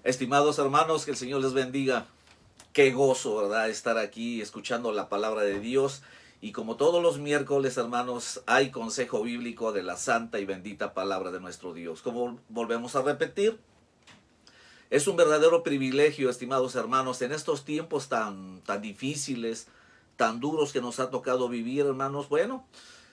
Estimados hermanos, que el Señor les bendiga. Qué gozo, ¿verdad? Estar aquí escuchando la palabra de Dios. Y como todos los miércoles, hermanos, hay consejo bíblico de la santa y bendita palabra de nuestro Dios. Como volvemos a repetir, es un verdadero privilegio, estimados hermanos, en estos tiempos tan difíciles, tan duros que nos ha tocado vivir, hermanos. Bueno,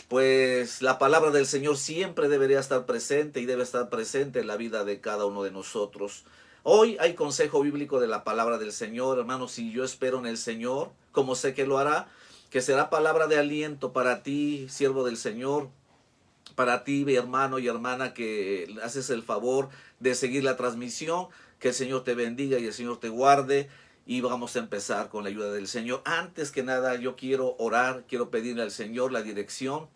pues la palabra del Señor siempre debería estar presente y debe estar presente en la vida de cada uno de nosotros. Hoy hay consejo bíblico de la palabra del Señor, hermanos, y yo espero en el Señor, como sé que lo hará, que será palabra de aliento para ti, siervo del Señor, para ti, hermano y hermana, que haces el favor de seguir la transmisión. Que el Señor te bendiga y el Señor te guarde. Y vamos a empezar con la ayuda del Señor. Antes que nada, yo quiero orar, quiero pedirle al Señor la dirección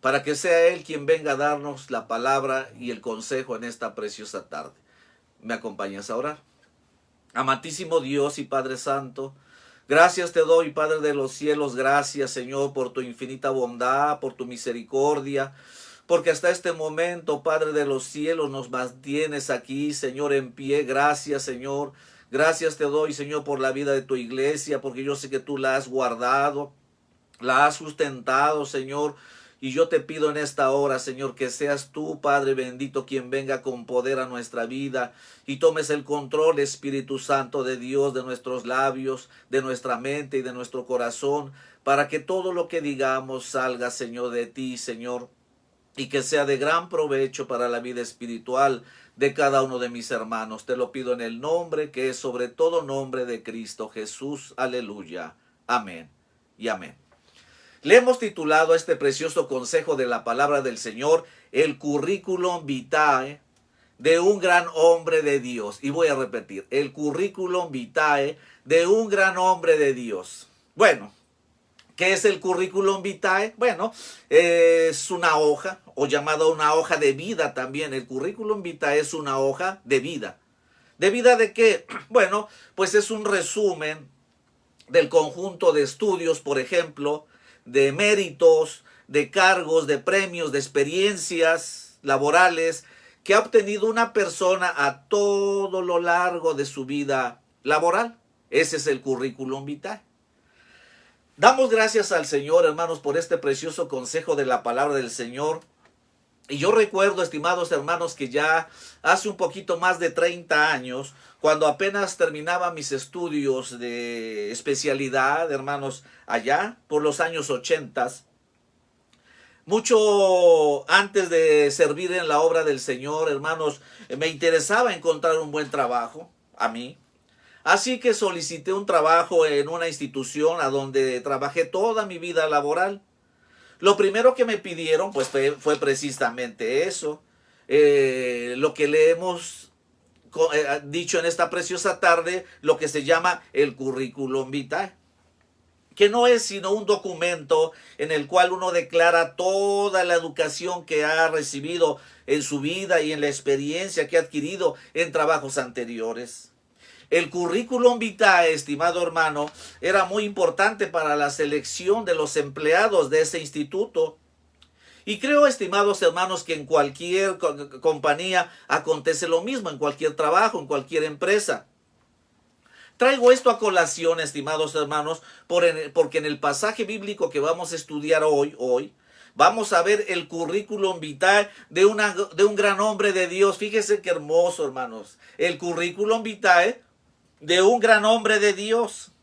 para que sea Él quien venga a darnos la palabra y el consejo en esta preciosa tarde. ¿Me acompañas a orar? Amantísimo Dios y Padre Santo, gracias te doy, Padre de los cielos, gracias, Señor, por tu infinita bondad, por tu misericordia, porque hasta este momento, Padre de los cielos, nos mantienes aquí, Señor, en pie. Gracias, Señor. Gracias te doy, Señor, por la vida de tu iglesia, porque yo sé que tú la has guardado, la has sustentado, Señor. Y yo te pido en esta hora, Señor, que seas tú, Padre bendito, quien venga con poder a nuestra vida y tomes el control, Espíritu Santo de Dios, de nuestros labios, de nuestra mente y de nuestro corazón, para que todo lo que digamos salga, Señor, de ti, Señor, y que sea de gran provecho para la vida espiritual de cada uno de mis hermanos. Te lo pido en el nombre que es sobre todo nombre de Cristo Jesús. Aleluya. Amén y amén. Le hemos titulado a este precioso consejo de la palabra del Señor, el currículum vitae de un gran hombre de Dios. Y voy a repetir, el currículum vitae de un gran hombre de Dios. Bueno, ¿qué es el currículum vitae? Bueno, es una hoja, o llamada una hoja de vida también. El currículum vitae es una hoja de vida. ¿De vida de qué? Bueno, pues es un resumen del conjunto de estudios, por ejemplo, de méritos, de cargos, de premios, de experiencias laborales que ha obtenido una persona a todo lo largo de su vida laboral. Ese es el currículum vitae. Damos gracias al Señor, hermanos, por este precioso consejo de la palabra del Señor. Y yo recuerdo, estimados hermanos, que ya hace un poquito más de 30 años, cuando apenas terminaba mis estudios de especialidad, hermanos, allá por los años 80, mucho antes de servir en la obra del Señor, hermanos, me interesaba encontrar un buen trabajo a mí. Así que solicité un trabajo en una institución a donde trabajé toda mi vida laboral. Lo primero que me pidieron pues fue precisamente eso, lo que le hemos dicho en esta preciosa tarde, lo que se llama el currículum vitae, que no es sino un documento en el cual uno declara toda la educación que ha recibido en su vida y en la experiencia que ha adquirido en trabajos anteriores. El currículum vitae, estimado hermano, era muy importante para la selección de los empleados de ese instituto. Y creo, estimados hermanos, que en cualquier compañía acontece lo mismo, en cualquier trabajo, en cualquier empresa. Traigo esto a colación, estimados hermanos, porque en el pasaje bíblico que vamos a estudiar hoy, vamos a ver el currículum vitae de un gran hombre de Dios. Fíjese qué hermoso, hermanos. El currículum vitae de un gran hombre de Dios,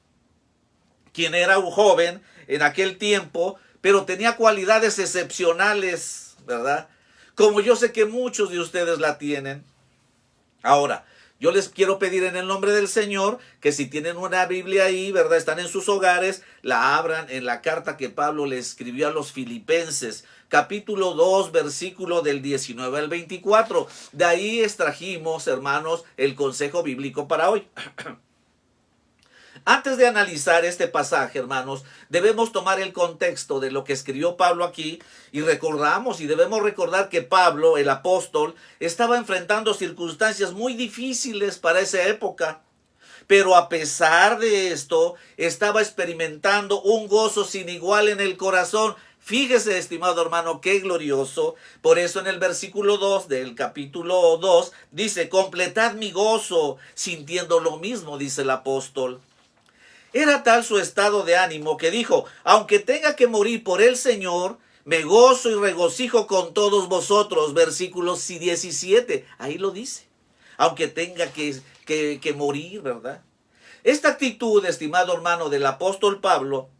quien era un joven en aquel tiempo, pero tenía cualidades excepcionales, ¿verdad? Como yo sé que muchos de ustedes la tienen. Ahora, yo les quiero pedir en el nombre del Señor que si tienen una Biblia ahí, ¿verdad? Están en sus hogares, la abran en la carta que Pablo le escribió a los Filipenses, capítulo 2, versículo del 19 al 24. De ahí extrajimos, hermanos, el consejo bíblico para hoy. Antes de analizar este pasaje, hermanos, debemos tomar el contexto de lo que escribió Pablo aquí y debemos recordar que Pablo, el apóstol, estaba enfrentando circunstancias muy difíciles para esa época. Pero a pesar de esto, estaba experimentando un gozo sin igual en el corazón. Fíjese, estimado hermano, qué glorioso. Por eso en el versículo 2 del capítulo 2 dice, completad mi gozo, sintiendo lo mismo, dice el apóstol. Era tal su estado de ánimo que dijo, aunque tenga que morir por el Señor, me gozo y regocijo con todos vosotros. Versículo 17, ahí lo dice. Aunque tenga que morir, ¿verdad? Esta actitud, estimado hermano, del apóstol Pablo,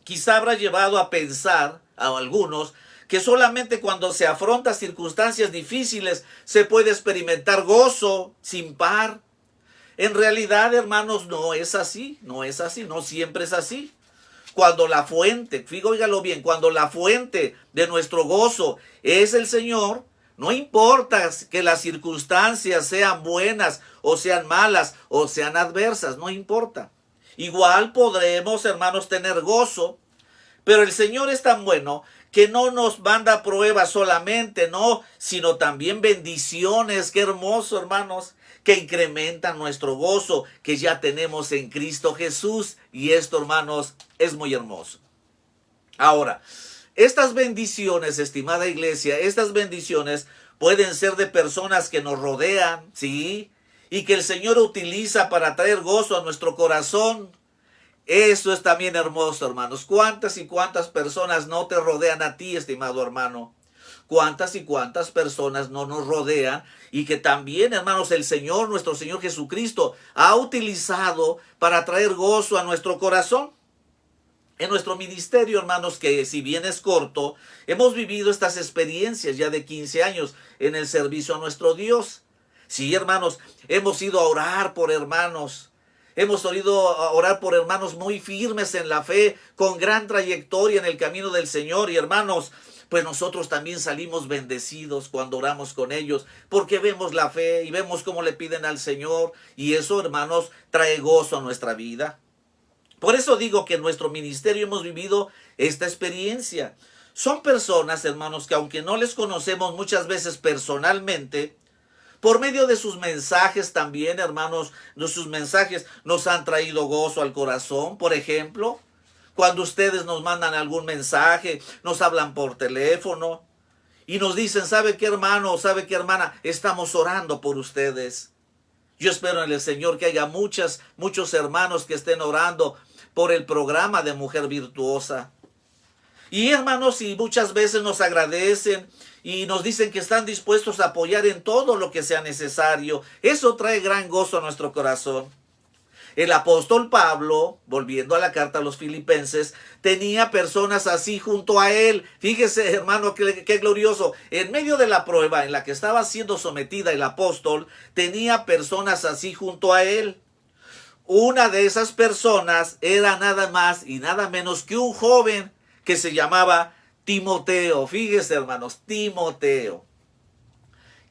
quizá habrá llevado a pensar a algunos que solamente cuando se afronta circunstancias difíciles se puede experimentar gozo sin par. En realidad, hermanos, no es así, no siempre es así. Cuando la fuente, óigalo bien, cuando la fuente de nuestro gozo es el Señor, no importa que las circunstancias sean buenas o sean malas o sean adversas, no importa. Igual podremos, hermanos, tener gozo, pero el Señor es tan bueno que no nos manda pruebas solamente, no, sino también bendiciones. Qué hermoso, hermanos, que incrementan nuestro gozo que ya tenemos en Cristo Jesús. Y esto, hermanos, es muy hermoso. Ahora, estas bendiciones, estimada iglesia, estas bendiciones pueden ser de personas que nos rodean, ¿sí? Y que el Señor utiliza para traer gozo a nuestro corazón. Eso es también hermoso, hermanos. ¿Cuántas y cuántas personas no te rodean a ti, estimado hermano? ¿Cuántas y cuántas personas no nos rodean? Y que también, hermanos, el Señor, nuestro Señor Jesucristo, ha utilizado para traer gozo a nuestro corazón. En nuestro ministerio, hermanos, que si bien es corto, hemos vivido estas experiencias ya de 15 años en el servicio a nuestro Dios. Sí, hermanos, hemos ido a orar por hermanos. Hemos ido a orar por hermanos muy firmes en la fe, con gran trayectoria en el camino del Señor. Y hermanos, pues nosotros también salimos bendecidos cuando oramos con ellos, porque vemos la fe y vemos cómo le piden al Señor. Y eso, hermanos, trae gozo a nuestra vida. Por eso digo que en nuestro ministerio hemos vivido esta experiencia. Son personas, hermanos, que aunque no les conocemos muchas veces personalmente, por medio de sus mensajes también, hermanos, sus mensajes nos han traído gozo al corazón. Por ejemplo, cuando ustedes nos mandan algún mensaje, nos hablan por teléfono y nos dicen, ¿sabe qué, hermano? ¿Sabe qué, hermana? Estamos orando por ustedes. Yo espero en el Señor que haya muchos hermanos que estén orando por el programa de Mujer Virtuosa. Y hermanos, y muchas veces nos agradecen y nos dicen que están dispuestos a apoyar en todo lo que sea necesario. Eso trae gran gozo a nuestro corazón. El apóstol Pablo, volviendo a la carta a los Filipenses, tenía personas así junto a él. Fíjese, hermano, qué glorioso. En medio de la prueba en la que estaba siendo sometida el apóstol, tenía personas así junto a él. Una de esas personas era nada más y nada menos que un joven que se llamaba Timoteo. Fíjese, hermanos, Timoteo.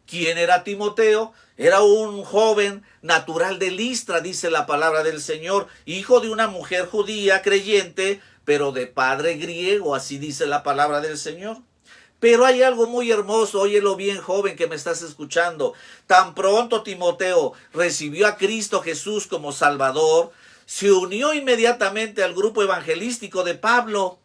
¿Quién era Timoteo? Era un joven natural de Listra, dice la palabra del Señor, hijo de una mujer judía creyente, pero de padre griego, así dice la palabra del Señor. Pero hay algo muy hermoso, óyelo bien, joven que me estás escuchando. Tan pronto Timoteo recibió a Cristo Jesús como Salvador, se unió inmediatamente al grupo evangelístico de Pablo.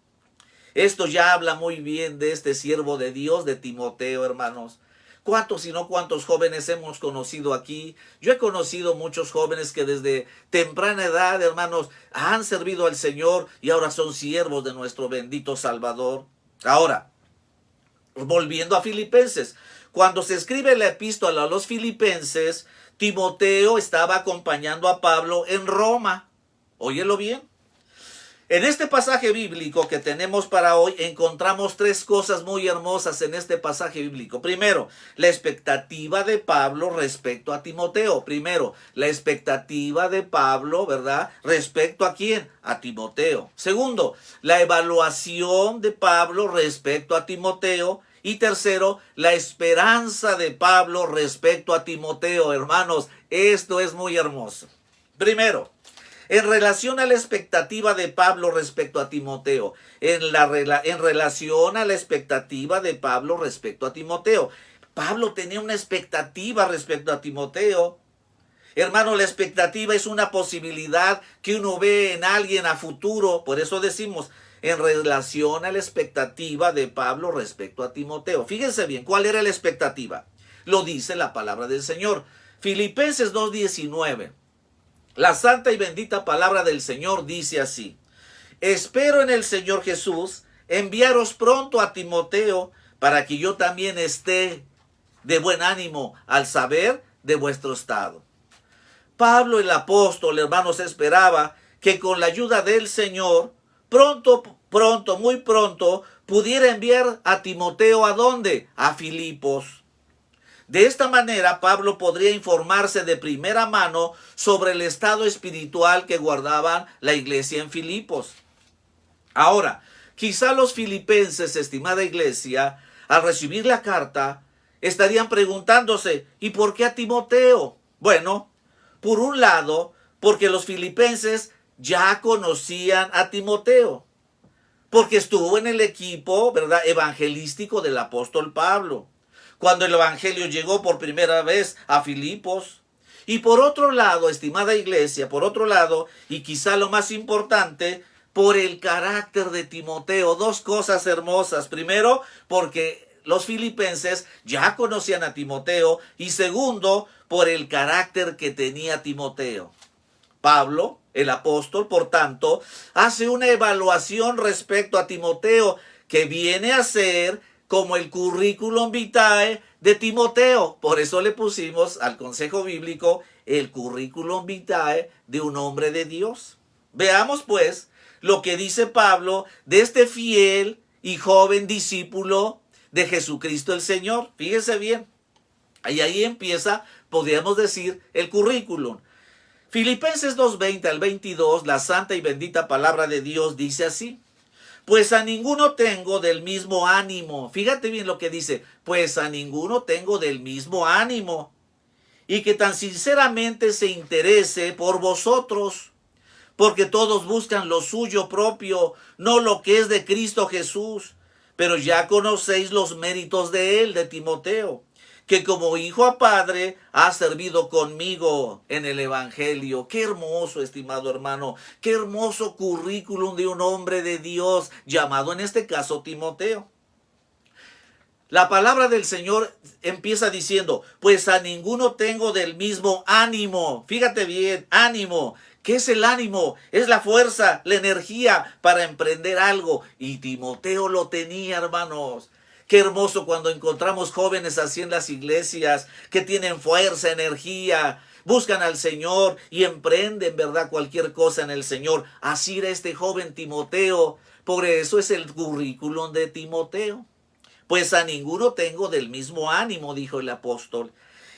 Esto ya habla muy bien de este siervo de Dios, de Timoteo, hermanos. ¿Cuántos y no cuántos jóvenes hemos conocido aquí? Yo he conocido muchos jóvenes que desde temprana edad, hermanos, han servido al Señor y ahora son siervos de nuestro bendito Salvador. Ahora, volviendo a Filipenses, cuando se escribe la epístola a los Filipenses, Timoteo estaba acompañando a Pablo en Roma. Óyelo bien. En este pasaje bíblico que tenemos para hoy encontramos tres cosas muy hermosas en este pasaje bíblico. Primero, la expectativa de Pablo respecto a Timoteo. Primero, la expectativa de Pablo, ¿verdad? ¿Respecto a quién? A Timoteo. Segundo, la evaluación de Pablo respecto a Timoteo. Y tercero, la esperanza de Pablo respecto a Timoteo. Hermanos, esto es muy hermoso. Primero, en relación a la expectativa de Pablo respecto a Timoteo. En relación a la expectativa de Pablo respecto a Timoteo. Pablo tenía una expectativa respecto a Timoteo. Hermano, la expectativa es una posibilidad que uno ve en alguien a futuro. Por eso decimos, en relación a la expectativa de Pablo respecto a Timoteo. Fíjense bien, ¿cuál era la expectativa? Lo dice la palabra del Señor. Filipenses 2:19. La santa y bendita palabra del Señor dice así: espero en el Señor Jesús enviaros pronto a Timoteo para que yo también esté de buen ánimo al saber de vuestro estado. Pablo el apóstol, hermanos, esperaba que con la ayuda del Señor, muy pronto, pudiera enviar a Timoteo ¿a dónde? A Filipos. De esta manera, Pablo podría informarse de primera mano sobre el estado espiritual que guardaban la iglesia en Filipos. Ahora, quizá los filipenses, estimada iglesia, al recibir la carta, estarían preguntándose, ¿y por qué a Timoteo? Bueno, por un lado, porque los filipenses ya conocían a Timoteo, porque estuvo en el equipo, ¿verdad?, evangelístico del apóstol Pablo, cuando el evangelio llegó por primera vez a Filipos. Y por otro lado, estimada iglesia, por otro lado, y quizá lo más importante, por el carácter de Timoteo. Dos cosas hermosas. Primero, porque los filipenses ya conocían a Timoteo, y segundo, por el carácter que tenía Timoteo. Pablo, el apóstol, por tanto, hace una evaluación respecto a Timoteo que viene a ser como el currículum vitae de Timoteo. Por eso le pusimos al consejo bíblico el currículum vitae de un hombre de Dios. Veamos pues lo que dice Pablo de este fiel y joven discípulo de Jesucristo el Señor. Fíjense bien. Y ahí empieza, podríamos decir, el currículum. Filipenses 2:20 al 22, la santa y bendita palabra de Dios dice así: pues a ninguno tengo del mismo ánimo. Fíjate bien lo que dice: pues a ninguno tengo del mismo ánimo, y que tan sinceramente se interese por vosotros, porque todos buscan lo suyo propio, no lo que es de Cristo Jesús. Pero ya conocéis los méritos de él, de Timoteo, que como hijo a padre ha servido conmigo en el evangelio. Qué hermoso, estimado hermano, qué hermoso currículum de un hombre de Dios, llamado en este caso Timoteo. La palabra del Señor empieza diciendo: pues a ninguno tengo del mismo ánimo. Fíjate bien, ánimo. ¿Qué es el ánimo? Es la fuerza, la energía para emprender algo. Y Timoteo lo tenía, hermanos. Qué hermoso cuando encontramos jóvenes así en las iglesias, que tienen fuerza, energía, buscan al Señor y emprenden, ¿verdad?, cualquier cosa en el Señor. Así era este joven Timoteo. Por eso es el currículum de Timoteo. Pues a ninguno tengo del mismo ánimo, dijo el apóstol,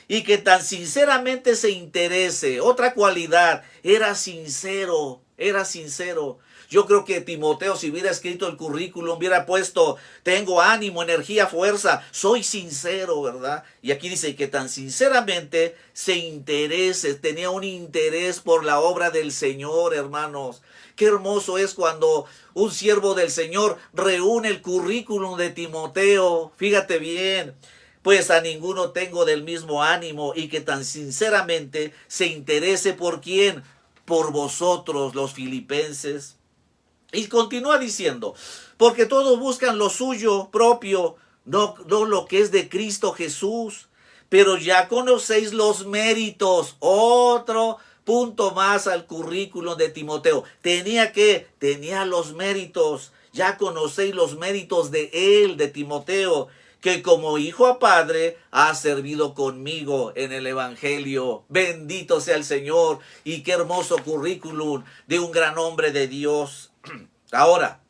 y que tan sinceramente se interese. Otra cualidad, era sincero, era sincero. Yo creo que Timoteo, si hubiera escrito el currículum, hubiera puesto: tengo ánimo, energía, fuerza, soy sincero, ¿verdad? Y aquí dice que tan sinceramente se interese, tenía un interés por la obra del Señor, hermanos. Qué hermoso es cuando un siervo del Señor reúne el currículum de Timoteo. Fíjate bien. Pues a ninguno tengo del mismo ánimo, y que tan sinceramente se interese ¿por quién? Por vosotros, los filipenses. Y continúa diciendo: porque todos buscan lo suyo propio, no lo que es de Cristo Jesús. Pero ya conocéis los méritos. Otro punto más al currículum de Timoteo. Tenía los méritos. Ya conocéis los méritos de él, de Timoteo, que como hijo a padre ha servido conmigo en el evangelio. Bendito sea el Señor. Y qué hermoso currículum de un gran hombre de Dios. Ahora,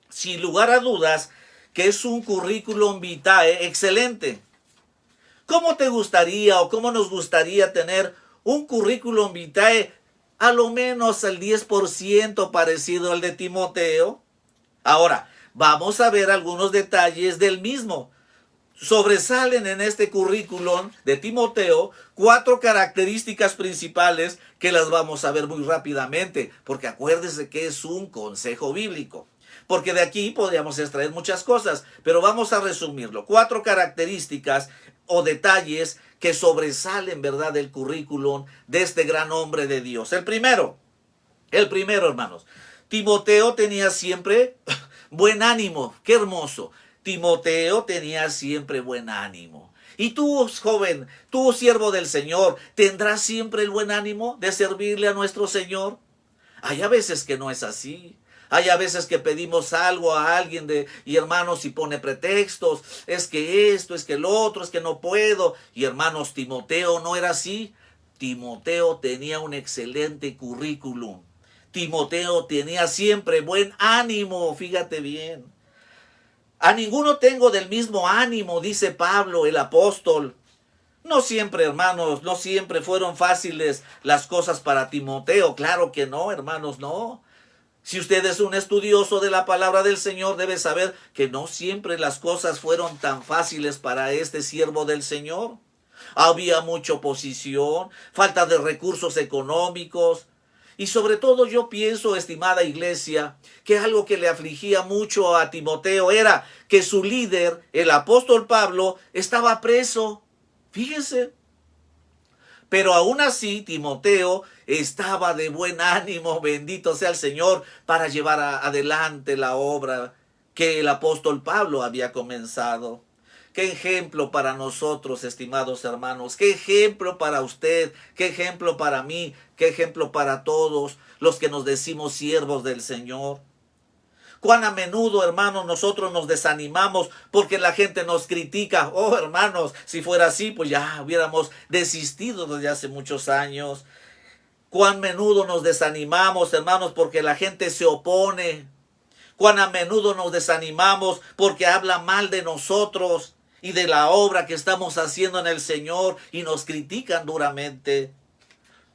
sin lugar a dudas, que es un currículum vitae excelente. ¿Cómo te gustaría o cómo nos gustaría tener un currículum vitae a lo menos al 10% parecido al de Timoteo? Ahora, vamos a ver algunos detalles del mismo. Sobresalen en este currículum de Timoteo 4 características principales que las vamos a ver muy rápidamente, porque acuérdese que es un consejo bíblico. Porque de aquí podríamos extraer muchas cosas, pero vamos a resumirlo. 4 características o detalles que sobresalen, ¿verdad?, del currículum de este gran hombre de Dios. El primero, hermanos, Timoteo tenía siempre buen ánimo. Qué hermoso. Timoteo tenía siempre buen ánimo. Y tú, joven, tú, siervo del Señor, ¿tendrás siempre el buen ánimo de servirle a nuestro Señor? Hay a veces que no es así. Hay a veces que pedimos algo a alguien y hermanos, y pone pretextos. Es que esto, es que lo otro, es que no puedo. Y hermanos, Timoteo no era así. Timoteo tenía un excelente currículum. Timoteo tenía siempre buen ánimo, fíjate bien. A ninguno tengo del mismo ánimo, dice Pablo, el apóstol. No siempre, hermanos, no siempre fueron fáciles las cosas para Timoteo. Claro que no, hermanos, no. Si usted es un estudioso de la palabra del Señor, debe saber que no siempre las cosas fueron tan fáciles para este siervo del Señor. Había mucha oposición, falta de recursos económicos. Y sobre todo yo pienso, estimada iglesia, que algo que le afligía mucho a Timoteo era que su líder, el apóstol Pablo, estaba preso. Fíjense. Pero aún así, Timoteo estaba de buen ánimo, bendito sea el Señor, para llevar adelante la obra que el apóstol Pablo había comenzado. Qué ejemplo para nosotros, estimados hermanos, qué ejemplo para usted, qué ejemplo para mí, qué ejemplo para todos los que nos decimos siervos del Señor. Cuán a menudo, hermanos, nosotros nos desanimamos porque la gente nos critica. Oh, hermanos, si fuera así, pues ya hubiéramos desistido desde hace muchos años. Cuán menudo nos desanimamos, hermanos, porque la gente se opone. Cuán a menudo nos desanimamos porque habla mal de nosotros y de la obra que estamos haciendo en el Señor y nos critican duramente.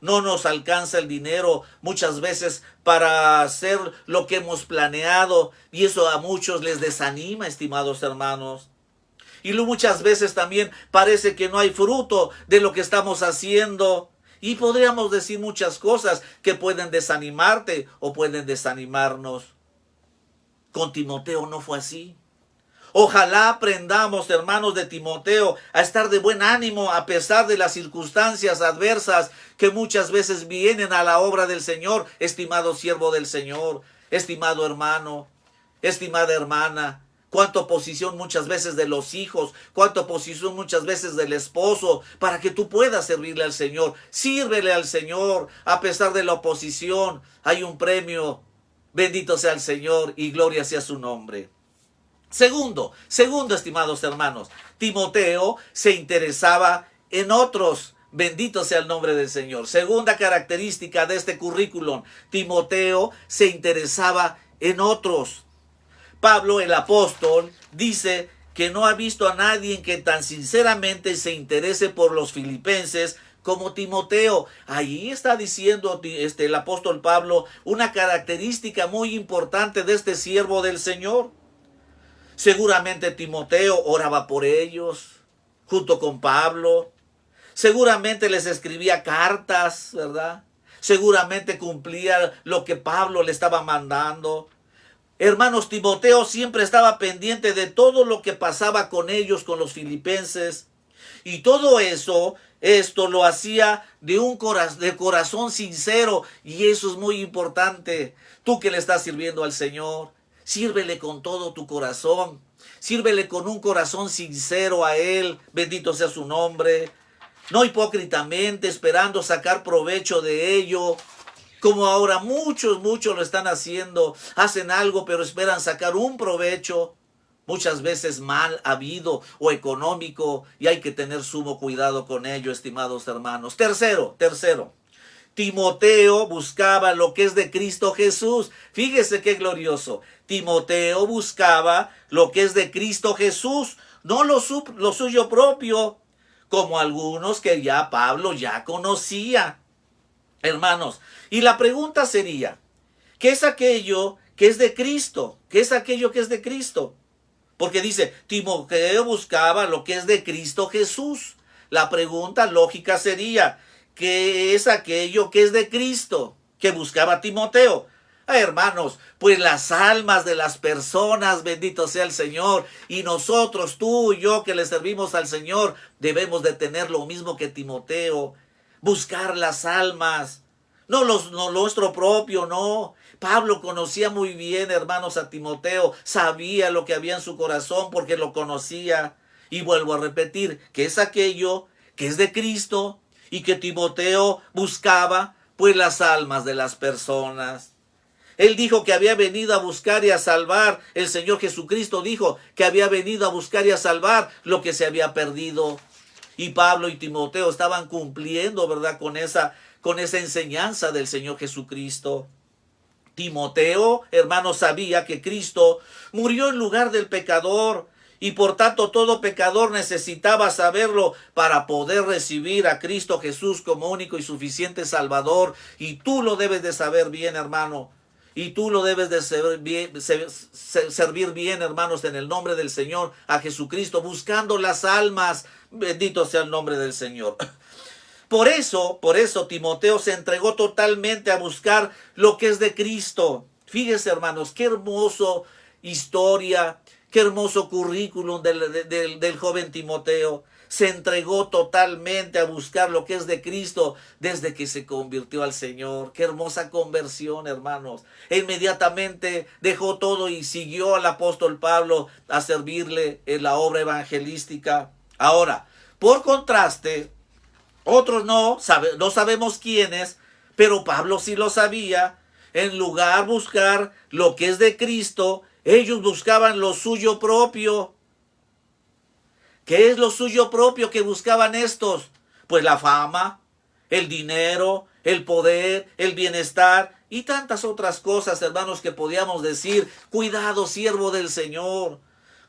No nos alcanza el dinero muchas veces para hacer lo que hemos planeado y eso a muchos les desanima, estimados hermanos. Y muchas veces también parece que no hay fruto de lo que estamos haciendo. Y podríamos decir muchas cosas que pueden desanimarte o pueden desanimarnos. Con Timoteo no fue así. Ojalá aprendamos, hermanos, de Timoteo a estar de buen ánimo a pesar de las circunstancias adversas que muchas veces vienen a la obra del Señor, estimado siervo del Señor, estimado hermano, estimada hermana. Cuánta oposición muchas veces de los hijos, cuánta oposición muchas veces del esposo, para que tú puedas servirle al Señor. Sírvele al Señor a pesar de la oposición. Hay un premio. Bendito sea el Señor y gloria sea su nombre. Segundo, estimados hermanos, Timoteo se interesaba en otros. Bendito sea el nombre del Señor. Segunda característica de este currículum, Timoteo se interesaba en otros. Pablo, el apóstol, dice que no ha visto a nadie que tan sinceramente se interese por los filipenses como Timoteo. Ahí está diciendo el apóstol Pablo una característica muy importante de este siervo del Señor. Seguramente Timoteo oraba por ellos, junto con Pablo. Seguramente les escribía cartas, ¿verdad? Seguramente cumplía lo que Pablo le estaba mandando. Hermanos, Timoteo siempre estaba pendiente de todo lo que pasaba con ellos, con los filipenses. Y todo esto lo hacía de corazón sincero. Y eso es muy importante. Tú que le estás sirviendo al Señor, sírvele con todo tu corazón. Sírvele con un corazón sincero a Él. Bendito sea su nombre. No hipócritamente, esperando sacar provecho de ello. Como ahora muchos lo están haciendo. Hacen algo pero esperan sacar un provecho. Muchas veces mal habido o económico. Y hay que tener sumo cuidado con ello, estimados hermanos. Tercero. Timoteo buscaba lo que es de Cristo Jesús. Fíjese qué glorioso. Timoteo buscaba lo que es de Cristo Jesús, no lo suyo propio, como algunos que ya Pablo ya conocía. Hermanos, y la pregunta sería, ¿qué es aquello que es de Cristo? ¿Qué es aquello que es de Cristo? Porque dice, Timoteo buscaba lo que es de Cristo Jesús. La pregunta lógica sería, ¿qué es aquello que es de Cristo que buscaba Timoteo? Hermanos, pues las almas de las personas, bendito sea el Señor, y nosotros, tú y yo que le servimos al Señor, debemos de tener lo mismo que Timoteo, buscar las almas, no nuestro propio, no, Pablo conocía muy bien, hermanos, a Timoteo, sabía lo que había en su corazón porque lo conocía. Y vuelvo a repetir, que es aquello que es de Cristo y que Timoteo buscaba, pues las almas de las personas. Él dijo que había venido a buscar y a salvar. El Señor Jesucristo dijo que había venido a buscar y a salvar lo que se había perdido. Y Pablo y Timoteo estaban cumpliendo, ¿verdad?, con esa enseñanza del Señor Jesucristo. Timoteo, hermano, sabía que Cristo murió en lugar del pecador y por tanto todo pecador necesitaba saberlo para poder recibir a Cristo Jesús como único y suficiente Salvador. Y tú lo debes de saber bien, hermano. Y tú lo debes de servir bien, hermanos, en el nombre del Señor, a Jesucristo, buscando las almas. Bendito sea el nombre del Señor. Por eso Timoteo se entregó totalmente a buscar lo que es de Cristo. Fíjense, hermanos, qué hermoso historia, qué hermoso currículum del joven Timoteo. Se entregó totalmente a buscar lo que es de Cristo desde que se convirtió al Señor. Qué hermosa conversión, hermanos. Inmediatamente dejó todo y siguió al apóstol Pablo a servirle en la obra evangelística. Ahora, por contraste, otros no sabemos quiénes, pero Pablo sí lo sabía. En lugar de buscar lo que es de Cristo, ellos buscaban lo suyo propio. ¿Qué es lo suyo propio que buscaban estos? Pues la fama, el dinero, el poder, el bienestar y tantas otras cosas, hermanos, que podíamos decir: cuidado, siervo del Señor.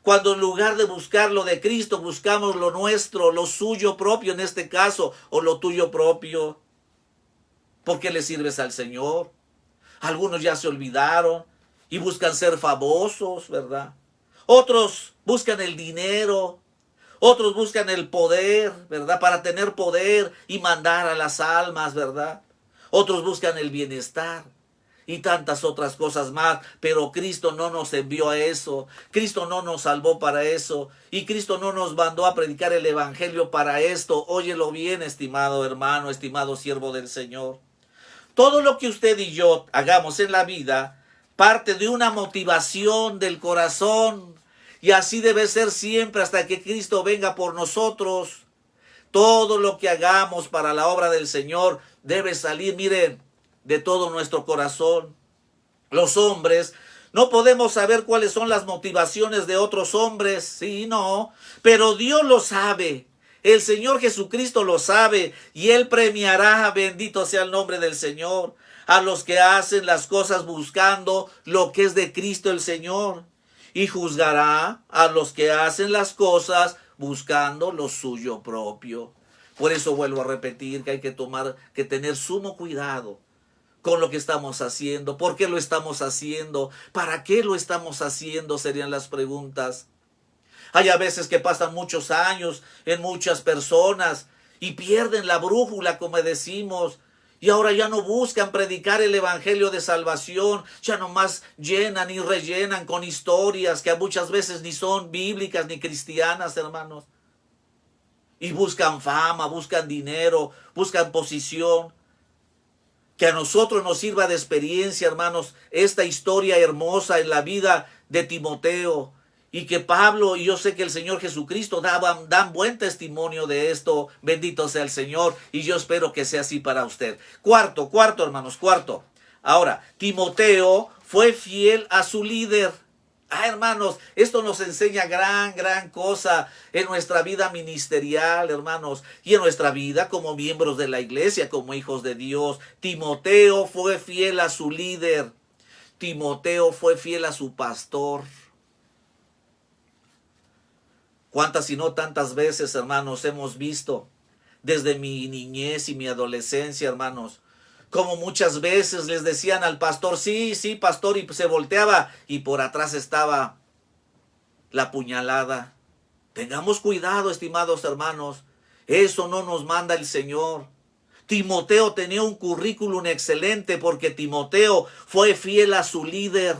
Cuando en lugar de buscar lo de Cristo, buscamos lo nuestro, lo suyo propio en este caso, o lo tuyo propio. ¿Por qué le sirves al Señor? Algunos ya se olvidaron y buscan ser famosos, ¿verdad? Otros buscan el dinero. Otros buscan el poder, ¿verdad?, para tener poder y mandar a las almas, ¿verdad? Otros buscan el bienestar y tantas otras cosas más. Pero Cristo no nos envió a eso. Cristo no nos salvó para eso. Y Cristo no nos mandó a predicar el evangelio para esto. Óyelo bien, estimado hermano, estimado siervo del Señor. Todo lo que usted y yo hagamos en la vida parte de una motivación del corazón. Y así debe ser siempre hasta que Cristo venga por nosotros. Todo lo que hagamos para la obra del Señor debe salir, miren, de todo nuestro corazón. Los hombres no podemos saber cuáles son las motivaciones de otros hombres, sí, no, pero Dios lo sabe. El Señor Jesucristo lo sabe y Él premiará, bendito sea el nombre del Señor, a los que hacen las cosas buscando lo que es de Cristo el Señor. Y juzgará a los que hacen las cosas buscando lo suyo propio. Por eso vuelvo a repetir que hay que tener sumo cuidado con lo que estamos haciendo. ¿Por qué lo estamos haciendo? ¿Para qué lo estamos haciendo? Serían las preguntas. Hay a veces que pasan muchos años en muchas personas y pierden la brújula, como decimos. Y ahora ya no buscan predicar el evangelio de salvación, ya nomás llenan y rellenan con historias que muchas veces ni son bíblicas ni cristianas, hermanos. Y buscan fama, buscan dinero, buscan posición. Que a nosotros nos sirva de experiencia, hermanos, esta historia hermosa en la vida de Timoteo. Y que Pablo y yo sé que el Señor Jesucristo dan buen testimonio de esto. Bendito sea el Señor. Y yo espero que sea así para usted. Cuarto, hermanos, cuarto. Ahora, Timoteo fue fiel a su líder. Hermanos, esto nos enseña gran cosa en nuestra vida ministerial, hermanos. Y en nuestra vida como miembros de la iglesia, como hijos de Dios. Timoteo fue fiel a su líder. Timoteo fue fiel a su pastor. ¿Cuántas y no tantas veces, hermanos, hemos visto desde mi niñez y mi adolescencia, hermanos, como muchas veces les decían al pastor: sí, pastor, y se volteaba y por atrás estaba la puñalada? Tengamos cuidado, estimados hermanos, eso no nos manda el Señor. Timoteo tenía un currículum excelente porque Timoteo fue fiel a su líder.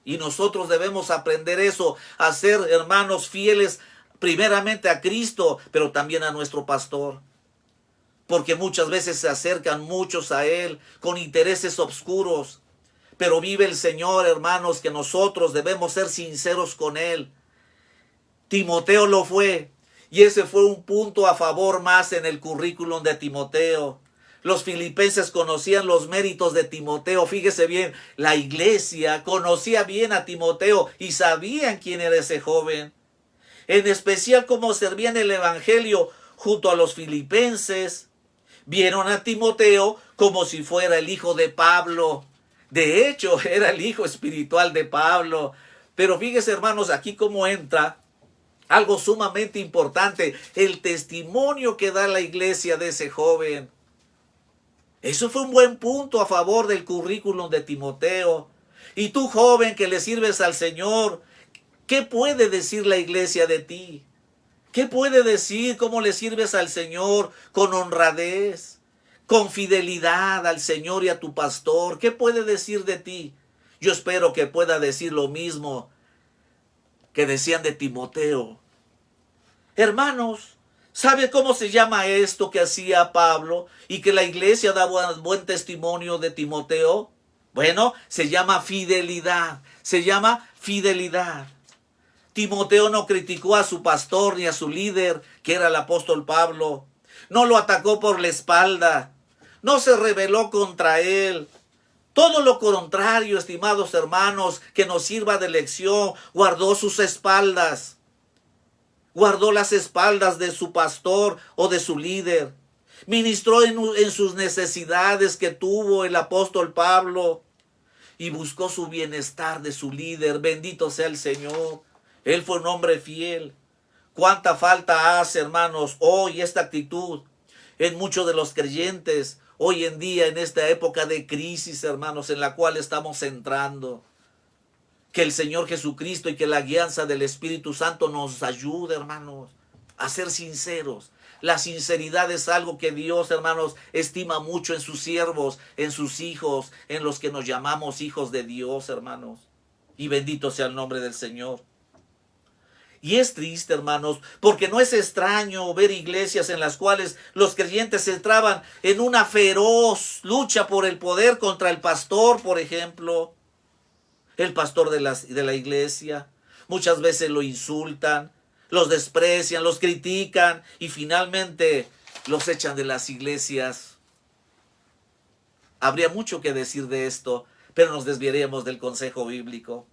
Y nosotros debemos aprender eso, a ser hermanos fieles primeramente a Cristo, pero también a nuestro pastor. Porque muchas veces se acercan muchos a Él con intereses oscuros. Pero vive el Señor, hermanos, que nosotros debemos ser sinceros con Él. Timoteo lo fue. Y ese fue un punto a favor más en el currículum de Timoteo. Los filipenses conocían los méritos de Timoteo. Fíjese bien, la iglesia conocía bien a Timoteo y sabían quién era ese joven. En especial cómo servían el evangelio junto a los filipenses. Vieron a Timoteo como si fuera el hijo de Pablo. De hecho, era el hijo espiritual de Pablo. Pero fíjese, hermanos, aquí cómo entra algo sumamente importante, el testimonio que da la iglesia de ese joven. Eso fue un buen punto a favor del currículum de Timoteo. Y tú, joven, que le sirves al Señor, ¿qué puede decir la iglesia de ti? ¿Qué puede decir cómo le sirves al Señor con honradez, con fidelidad al Señor y a tu pastor? ¿Qué puede decir de ti? Yo espero que pueda decir lo mismo que decían de Timoteo. Hermanos, ¿sabe cómo se llama esto que hacía Pablo y que la iglesia da buen testimonio de Timoteo? Bueno, se llama fidelidad. Se llama fidelidad. Timoteo no criticó a su pastor ni a su líder, que era el apóstol Pablo. No lo atacó por la espalda. No se rebeló contra él. Todo lo contrario, estimados hermanos, que nos sirva de lección, guardó sus espaldas. Guardó las espaldas de su pastor o de su líder. Ministró en sus necesidades que tuvo el apóstol Pablo. Y buscó su bienestar de su líder. Bendito sea el Señor. Él fue un hombre fiel. ¿Cuánta falta hace, hermanos, hoy esta actitud en muchos de los creyentes? Hoy en día, en esta época de crisis, hermanos, en la cual estamos entrando. Que el Señor Jesucristo y que la guianza del Espíritu Santo nos ayude, hermanos, a ser sinceros. La sinceridad es algo que Dios, hermanos, estima mucho en sus siervos, en sus hijos, en los que nos llamamos hijos de Dios, hermanos. Y bendito sea el nombre del Señor. Y es triste, hermanos, porque no es extraño ver iglesias en las cuales los creyentes entraban en una feroz lucha por el poder contra el pastor, por ejemplo. El pastor de la iglesia. Muchas veces lo insultan, los desprecian, los critican y finalmente los echan de las iglesias. Habría mucho que decir de esto, pero nos desviaríamos del consejo bíblico.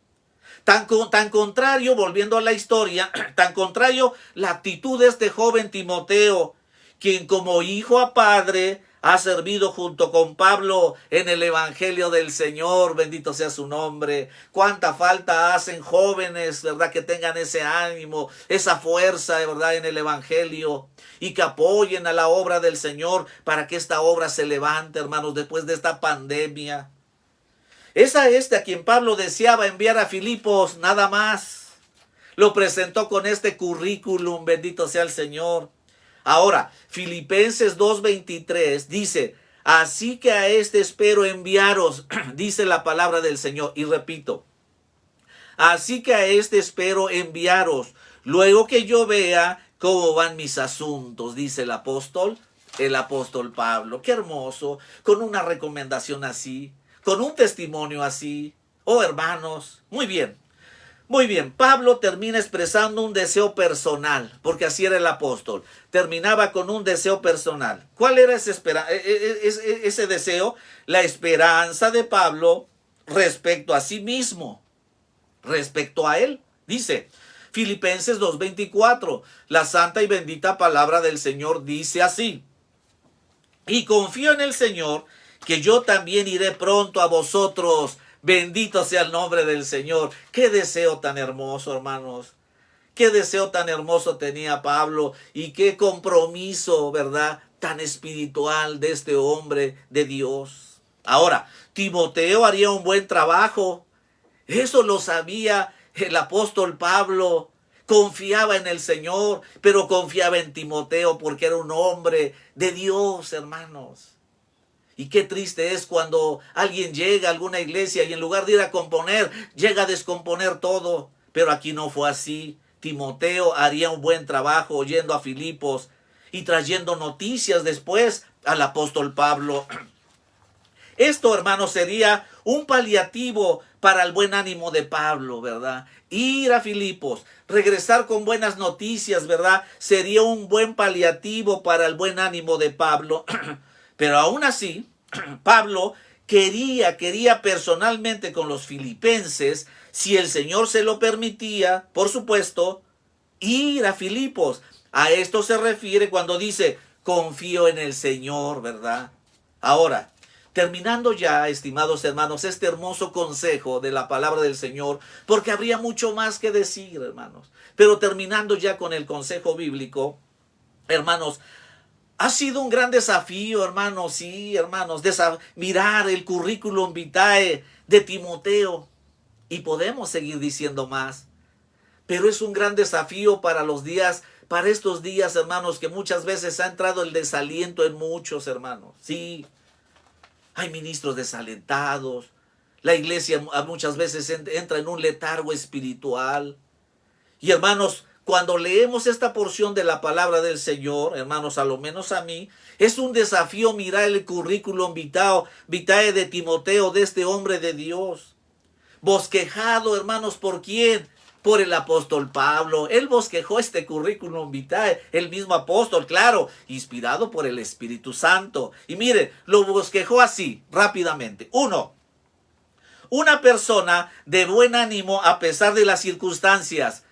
Tan contrario, volviendo a la historia, tan contrario la actitud de este joven Timoteo, quien como hijo a padre ha servido junto con Pablo en el evangelio del Señor, bendito sea su nombre. Cuánta falta hacen jóvenes, ¿verdad? Que tengan ese ánimo, esa fuerza, ¿verdad? En el evangelio y que apoyen a la obra del Señor para que esta obra se levante, hermanos, después de esta pandemia. Es a este a quien Pablo deseaba enviar a Filipos, nada más. Lo presentó con este currículum, bendito sea el Señor. Ahora, Filipenses 2:23 dice, así que a este espero enviaros, dice la palabra del Señor. Y repito, así que a este espero enviaros, luego que yo vea cómo van mis asuntos, dice el apóstol Pablo. Qué hermoso, con una recomendación así, con un testimonio así. Oh, hermanos, muy bien. Muy bien, Pablo termina expresando un deseo personal, porque así era el apóstol. Terminaba con un deseo personal. ¿Cuál era ese deseo? La esperanza de Pablo respecto a sí mismo, respecto a él. Dice Filipenses 2:24, la santa y bendita palabra del Señor dice así: y confío en el Señor que yo también iré pronto a vosotros. Bendito sea el nombre del Señor. Qué deseo tan hermoso, hermanos. Qué deseo tan hermoso tenía Pablo y qué compromiso, ¿verdad? Tan espiritual de este hombre de Dios. Ahora, Timoteo haría un buen trabajo. Eso lo sabía el apóstol Pablo. Confiaba en el Señor, pero confiaba en Timoteo porque era un hombre de Dios, hermanos. Y qué triste es cuando alguien llega a alguna iglesia y en lugar de ir a componer, llega a descomponer todo. Pero aquí no fue así. Timoteo haría un buen trabajo oyendo a Filipos y trayendo noticias después al apóstol Pablo. Esto, hermanos, sería un paliativo para el buen ánimo de Pablo, ¿verdad? Ir a Filipos, regresar con buenas noticias, ¿verdad? Sería un buen paliativo para el buen ánimo de Pablo. Pero aún así, Pablo quería personalmente con los filipenses, si el Señor se lo permitía, por supuesto, ir a Filipos. A esto se refiere cuando dice, confío en el Señor, ¿verdad? Ahora, terminando ya, estimados hermanos, este hermoso consejo de la palabra del Señor, porque habría mucho más que decir, hermanos. Pero terminando ya con el consejo bíblico, hermanos, ha sido un gran desafío, hermanos, sí, hermanos, mirar el currículum vitae de Timoteo. Y podemos seguir diciendo más. Pero es un gran desafío para estos días, hermanos, que muchas veces ha entrado el desaliento en muchos, hermanos. Sí, hay ministros desalentados. La iglesia muchas veces entra en un letargo espiritual. Y hermanos, cuando leemos esta porción de la palabra del Señor, hermanos, a lo menos a mí, es un desafío mirar el currículum vitae de Timoteo, de este hombre de Dios. Bosquejado, hermanos, ¿por quién? Por el apóstol Pablo. Él bosquejó este currículum vitae, el mismo apóstol, claro, inspirado por el Espíritu Santo. Y mire, lo bosquejó así, rápidamente. 1. Una persona de buen ánimo a pesar de las circunstancias.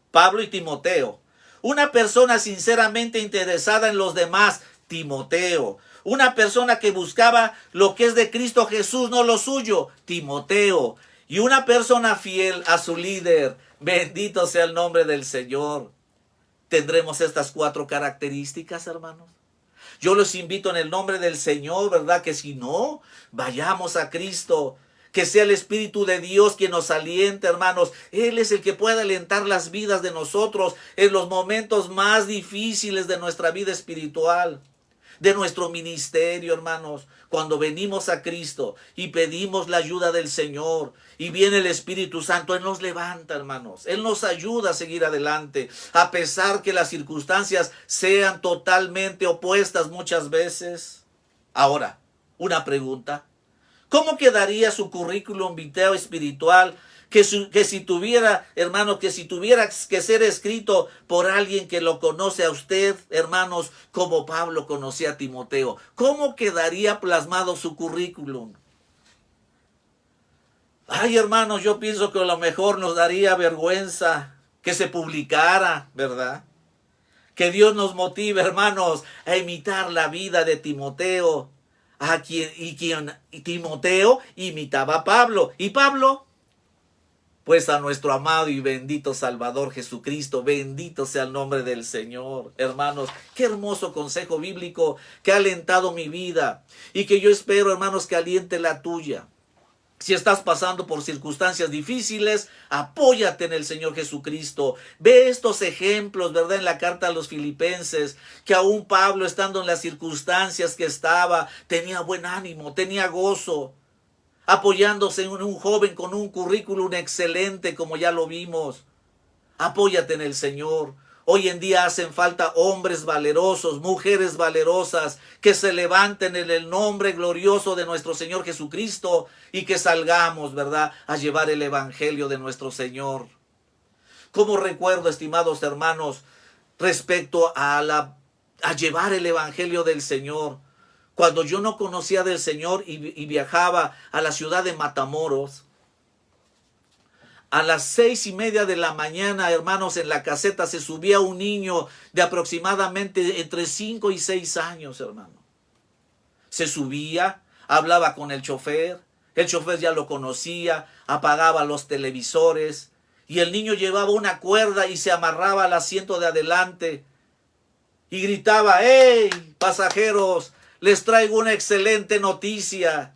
Pablo y Timoteo. Una persona sinceramente interesada en los demás. Timoteo. Una persona que buscaba lo que es de Cristo Jesús, no lo suyo. Timoteo. Y una persona fiel a su líder. Bendito sea el nombre del Señor. ¿Tendremos estas 4 características, hermanos? Yo los invito en el nombre del Señor, ¿verdad? Que si no, vayamos a Cristo. Que sea el Espíritu de Dios quien nos aliente, hermanos. Él es el que puede alentar las vidas de nosotros en los momentos más difíciles de nuestra vida espiritual, de nuestro ministerio, hermanos. Cuando venimos a Cristo y pedimos la ayuda del Señor y viene el Espíritu Santo, Él nos levanta, hermanos. Él nos ayuda a seguir adelante, a pesar que las circunstancias sean totalmente opuestas muchas veces. Ahora, una pregunta. ¿Cómo quedaría su currículum vitae espiritual que si tuviera, hermanos, que tuviera que ser escrito por alguien que lo conoce a usted, hermanos, como Pablo conocía a Timoteo? ¿Cómo quedaría plasmado su currículum? Ay, hermanos, yo pienso que a lo mejor nos daría vergüenza que se publicara, ¿verdad? Que Dios nos motive, hermanos, a imitar la vida de Timoteo. Y Timoteo imitaba a Pablo. ¿Y Pablo? Pues a nuestro amado y bendito Salvador Jesucristo. Bendito sea el nombre del Señor. Hermanos, qué hermoso consejo bíblico que ha alentado mi vida. Y que yo espero, hermanos, que aliente la tuya. Si estás pasando por circunstancias difíciles, apóyate en el Señor Jesucristo. Ve estos ejemplos, ¿verdad? En la carta a los Filipenses, que aún Pablo, estando en las circunstancias que estaba, tenía buen ánimo, tenía gozo, apoyándose en un joven con un currículum excelente, como ya lo vimos. Apóyate en el Señor. Hoy en día hacen falta hombres valerosos, mujeres valerosas, que se levanten en el nombre glorioso de nuestro Señor Jesucristo y que salgamos, ¿verdad?, a llevar el evangelio de nuestro Señor. Como recuerdo, estimados hermanos, respecto a llevar el evangelio del Señor, cuando yo no conocía del Señor y viajaba a la ciudad de Matamoros, a las 6:30 de la mañana, hermanos, en la caseta se subía un niño de aproximadamente entre 5 y 6 años, hermano. Se subía, hablaba con el chofer ya lo conocía, apagaba los televisores y el niño llevaba una cuerda y se amarraba al asiento de adelante y gritaba: ¡Hey, pasajeros! Les traigo una excelente noticia.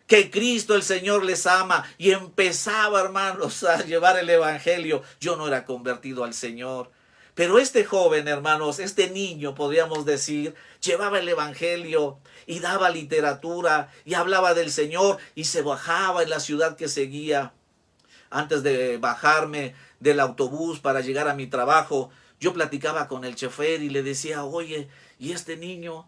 Que Cristo el Señor les ama. Y empezaba, hermanos, a llevar el evangelio. Yo no era convertido al Señor. Pero este joven, hermanos, este niño, podríamos decir, llevaba el evangelio y daba literatura y hablaba del Señor y se bajaba en la ciudad que seguía. Antes de bajarme del autobús para llegar a mi trabajo, yo platicaba con el chofer y le decía: oye, ¿y este niño?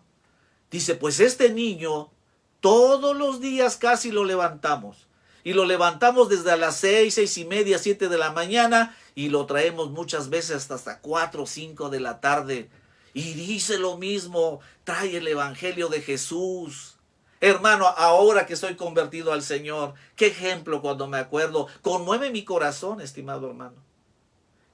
Dice: pues este niño Todos los días casi lo levantamos. Y lo levantamos desde las 6:30, 7 de la mañana y lo traemos muchas veces hasta 4 o 5 de la tarde. Y dice lo mismo, trae el Evangelio de Jesús. Hermano, ahora que soy convertido al Señor, qué ejemplo cuando me acuerdo. Conmueve mi corazón, estimado hermano.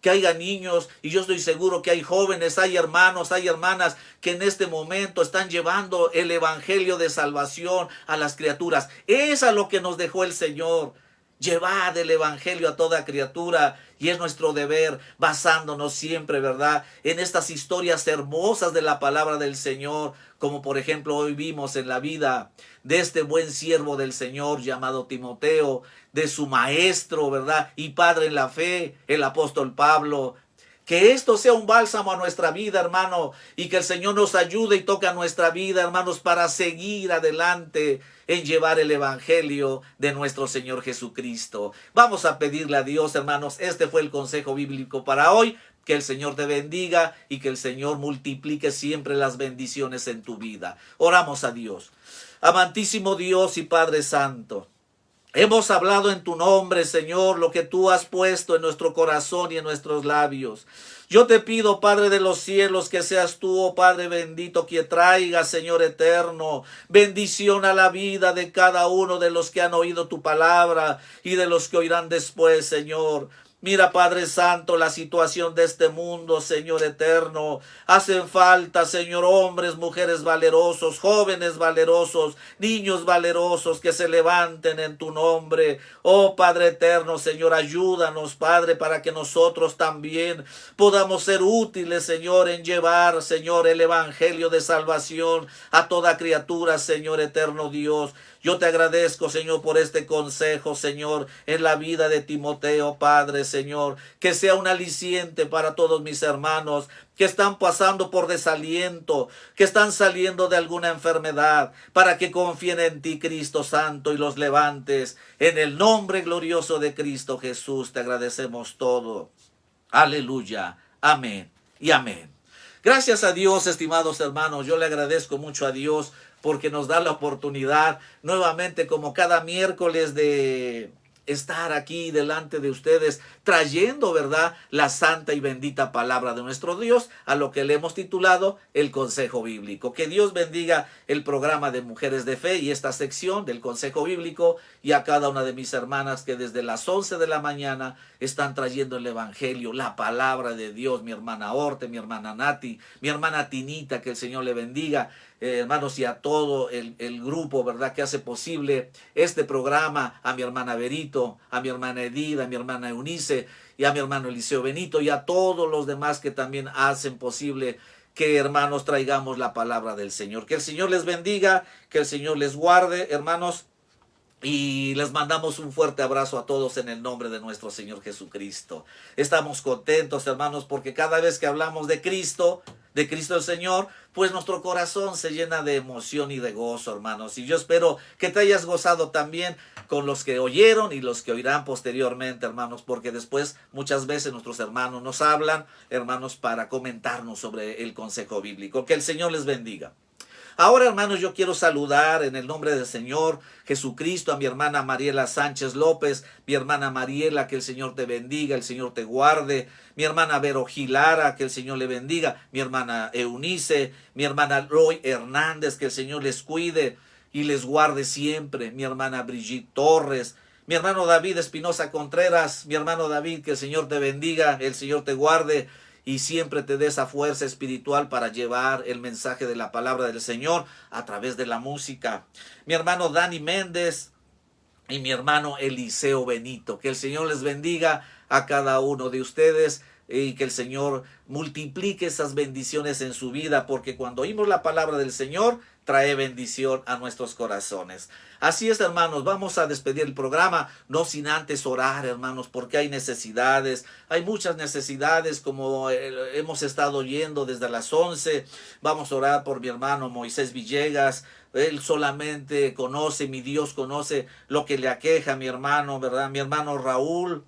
Que haya niños, y yo estoy seguro que hay jóvenes, hay hermanos, hay hermanas que en este momento están llevando el evangelio de salvación a las criaturas. Es a lo que nos dejó el Señor. Llevad el evangelio a toda criatura, y es nuestro deber, basándonos siempre, ¿verdad?, en estas historias hermosas de la palabra del Señor, como por ejemplo hoy vimos en la vida de este buen siervo del Señor llamado Timoteo, de su maestro, ¿verdad?, y padre en la fe, el apóstol Pablo. Que esto sea un bálsamo a nuestra vida, hermano, y que el Señor nos ayude y toque a nuestra vida, hermanos, para seguir adelante en llevar el evangelio de nuestro Señor Jesucristo. Vamos a pedirle a Dios, hermanos, este fue el consejo bíblico para hoy. Que el Señor te bendiga y que el Señor multiplique siempre las bendiciones en tu vida. Oramos a Dios. Amantísimo Dios y Padre Santo, hemos hablado en tu nombre, Señor, lo que tú has puesto en nuestro corazón y en nuestros labios. Yo te pido, Padre de los cielos, que seas tú, oh Padre bendito, que traiga, Señor eterno, bendición a la vida de cada uno de los que han oído tu palabra y de los que oirán después, Señor. Mira, Padre Santo, la situación de este mundo, Señor eterno. Hacen falta, Señor, hombres, mujeres valerosos, jóvenes valerosos, niños valerosos que se levanten en tu nombre. Oh, Padre eterno, Señor, ayúdanos, Padre, para que nosotros también podamos ser útiles, Señor, en llevar, Señor, el evangelio de salvación a toda criatura, Señor eterno Dios. Yo te agradezco, Señor, por este consejo, Señor, en la vida de Timoteo, Padre, Señor, que sea un aliciente para todos mis hermanos que están pasando por desaliento, que están saliendo de alguna enfermedad, para que confíen en ti, Cristo Santo, y los levantes. En el nombre glorioso de Cristo Jesús te agradecemos todo. Aleluya. Amén y amén. Gracias a Dios, estimados hermanos, yo le agradezco mucho a Dios porque nos da la oportunidad nuevamente, como cada miércoles, de estar aquí delante de ustedes trayendo, ¿verdad?, la santa y bendita palabra de nuestro Dios, a lo que le hemos titulado el Consejo Bíblico. Que Dios bendiga el programa de Mujeres de Fe y esta sección del Consejo Bíblico, y a cada una de mis hermanas que desde las 11 de la mañana están trayendo el Evangelio, la palabra de Dios. Mi hermana Orte, mi hermana Nati, mi hermana Tinita, que el Señor le bendiga. Hermanos, y a todo el grupo, ¿verdad?, que hace posible este programa, a mi hermana Berito, a mi hermana Edith, a mi hermana Eunice y a mi hermano Eliseo Benito, y a todos los demás que también hacen posible que, hermanos, traigamos la palabra del Señor. Que el Señor les bendiga, que el Señor les guarde, hermanos, y les mandamos un fuerte abrazo a todos en el nombre de nuestro Señor Jesucristo. Estamos contentos, hermanos, porque cada vez que hablamos de Cristo el Señor, pues nuestro corazón se llena de emoción y de gozo, hermanos. Y yo espero que te hayas gozado también con los que oyeron y los que oirán posteriormente, hermanos, porque después muchas veces nuestros hermanos nos hablan, hermanos, para comentarnos sobre el consejo bíblico. Que el Señor les bendiga. Ahora, hermanos, yo quiero saludar en el nombre del Señor Jesucristo a mi hermana Mariela Sánchez López. Mi hermana Mariela, que el Señor te bendiga, el Señor te guarde. Mi hermana Vero Gilara, que el Señor le bendiga. Mi hermana Eunice, mi hermana Roy Hernández, que el Señor les cuide y les guarde siempre. Mi hermana Brigitte Torres, mi hermano David Espinosa Contreras, mi hermano David, que el Señor te bendiga, el Señor te guarde y siempre te dé esa fuerza espiritual para llevar el mensaje de la palabra del Señor a través de la música. Mi hermano Dani Méndez y mi hermano Eliseo Benito. Que el Señor les bendiga a cada uno de ustedes y que el Señor multiplique esas bendiciones en su vida, porque cuando oímos la palabra del Señor trae bendición a nuestros corazones. Así es, hermanos, vamos a despedir el programa, no sin antes orar, hermanos, porque hay necesidades, hay muchas necesidades, como hemos estado oyendo desde las 11. Vamos a orar por mi hermano Moisés Villegas. Él solamente conoce, mi Dios conoce lo que le aqueja a mi hermano, ¿verdad? Mi hermano Raúl,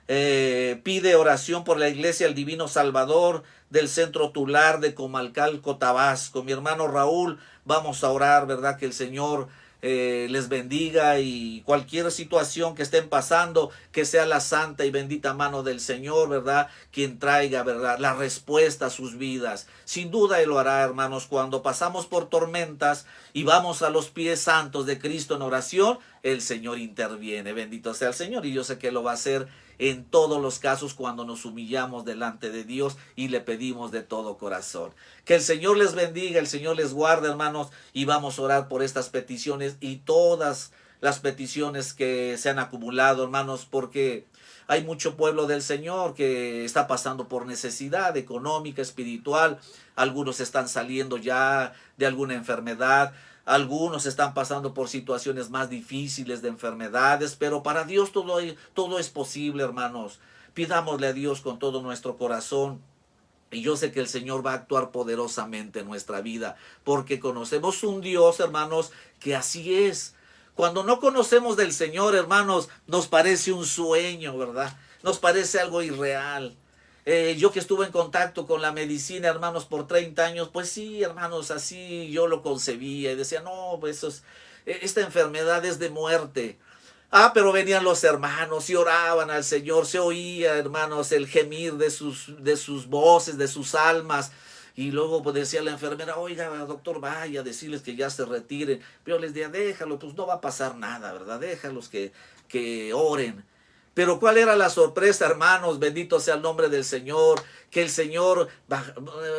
Pide oración por la iglesia El Divino Salvador del Centro Tular de Comalcalco, Tabasco. Mi hermano Raúl, vamos a orar, ¿verdad? Que el Señor les bendiga, y cualquier situación que estén pasando, que sea la santa y bendita mano del Señor, ¿verdad? Quien traiga, ¿verdad?, la respuesta a sus vidas. Sin duda Él lo hará, hermanos. Cuando pasamos por tormentas y vamos a los pies santos de Cristo en oración, el Señor interviene. Bendito sea el Señor, y yo sé que lo va a hacer en todos los casos cuando nos humillamos delante de Dios y le pedimos de todo corazón. Que el Señor les bendiga, el Señor les guarde, hermanos, y vamos a orar por estas peticiones y todas las peticiones que se han acumulado, hermanos, porque hay mucho pueblo del Señor que está pasando por necesidad económica, espiritual. Algunos están saliendo ya de alguna enfermedad. Algunos están pasando por situaciones más difíciles de enfermedades, pero para Dios todo es posible, hermanos. Pidámosle a Dios con todo nuestro corazón. Y yo sé que el Señor va a actuar poderosamente en nuestra vida, porque conocemos un Dios, hermanos, que así es. Cuando no conocemos del Señor, hermanos, nos parece un sueño, ¿verdad? Nos parece algo irreal. Yo que estuve en contacto con la medicina, hermanos, por 30 años, pues sí, hermanos, así yo lo concebía y decía, no, pues esta enfermedad es de muerte. Ah, pero venían los hermanos y oraban al Señor, se oía, hermanos, el gemir de sus voces, de sus almas. Y luego pues decía la enfermera, oiga, doctor, vaya a decirles que ya se retiren. Pero yo les decía, déjalo, pues no va a pasar nada, ¿verdad? Déjalos que oren. Pero ¿cuál era la sorpresa, hermanos? Bendito sea el nombre del Señor, que el Señor,